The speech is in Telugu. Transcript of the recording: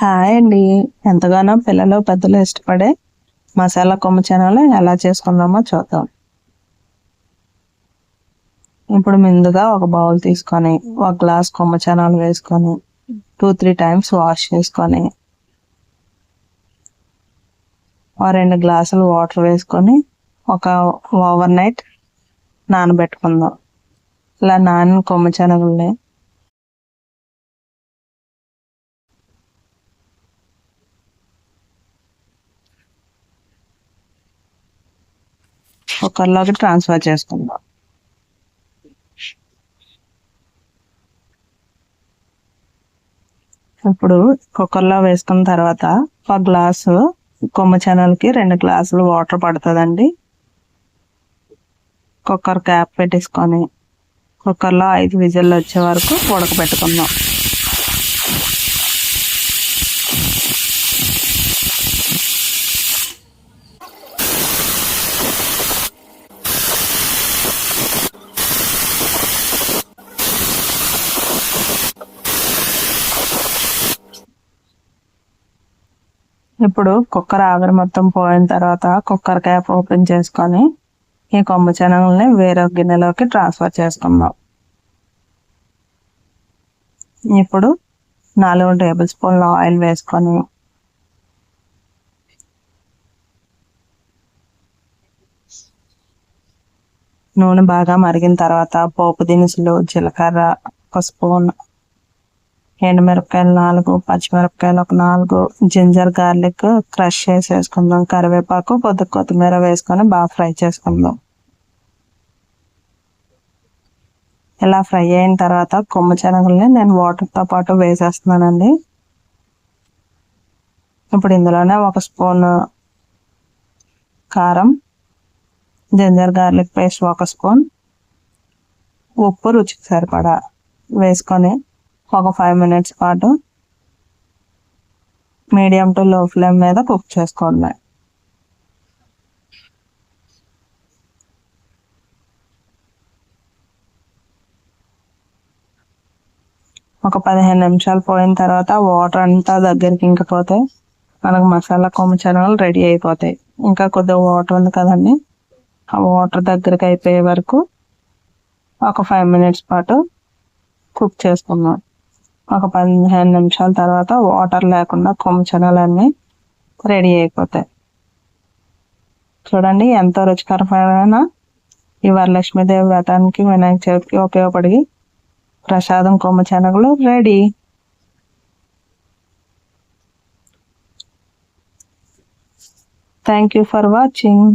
హాయ్ అండి. ఎంతగానో పిల్లలు పెద్దలు ఇష్టపడే మసాలా కొమ్ము శనగలు ఎలా చేసుకుందామో చూద్దాం. ఇప్పుడు ముందుగా ఒక బౌల్ తీసుకొని 1 గ్లాస్ కొమ్ము శనగలు వేసుకొని 2-3 టైమ్స్ వాష్ చేసుకొని 2 గ్లాసులు వాటర్ వేసుకొని ఒక ఓవర్ నైట్ నానబెట్టుకుందాం. ఇలా నానిన కొమ్ము శనగల్ని కుక్కర్లోకి ట్రాన్స్ఫర్ చేసుకుందాం. ఇప్పుడు కుక్కర్లో వేసుకున్న తర్వాత 1 గ్లాసు కొమ్ము శనగలకి 2 గ్లాసులు వాటర్ పడుతుందండి. కుక్కర్ క్యాప్ పెట్టేసుకొని కుక్కర్లో 5 విజిల్లు వచ్చే వరకు ఉడకబెట్టుకుందాం. ఇప్పుడు కుక్కర్ ఆవిరి మొత్తం పోయిన తర్వాత కుక్కర్ క్యాప్ ఓపెన్ చేసుకొని ఈ కొమ్ము శనగల్ని వేరే గిన్నెలోకి ట్రాన్స్ఫర్ చేసుకుందాం. ఇప్పుడు 4 టేబుల్ స్పూన్ల ఆయిల్ వేసుకొని నూనె బాగా మరిగిన తర్వాత పోపు దినుసులు, జీలకర్ర 1 స్పూన్, ఎండుమిరపకాయలు 4, పచ్చిమిరపకాయలు 4, జింజర్ గార్లిక్ క్రష్ చేసి వేసుకుందాం. కరివేపాకు కొత్తిమీర వేసుకొని బాగా ఫ్రై చేసుకుందాం. ఇలా ఫ్రై అయిన తర్వాత కొమ్ము శనగల్ని నేను వాటర్తో పాటు వేసేస్తున్నానండి. ఇప్పుడు ఇందులోనే 1 స్పూన్ కారం, జింజర్ గార్లిక్ పేస్ట్ 1 స్పూన్, ఉప్పు రుచికి సరిపడా వేసుకొని ఒక 5 మినిట్స్ పాటు మీడియం టు లో ఫ్లేమ్ మీద కుక్ చేసుకోండి. ఒక 15 నిమిషాలు పోయిన తర్వాత వాటర్ అంతా దగ్గరికి ఇంకిపోతే మనకు మసాలా కొమ్ము శనగలు రెడీ అయిపోతాయి. ఇంకా కొద్దిగా వాటర్ ఉంది కదండి, ఆ వాటర్ దగ్గరికి అయిపోయే వరకు ఒక 5 మినిట్స్ పాటు కుక్ చేసుకుందాం. ఒక 15 నిమిషాల తర్వాత వాటర్ లేకుండా కొమ్ము శనగలన్నీ రెడీ అయిపోతాయి. చూడండి ఎంతో రుచికరమైన ఈ వరలక్ష్మీదేవి వ్రతానికి, వినాయక చవితికి ఉపయోగపడి ప్రసాదం కొమ్ము శనగలు ready. Thank you for watching.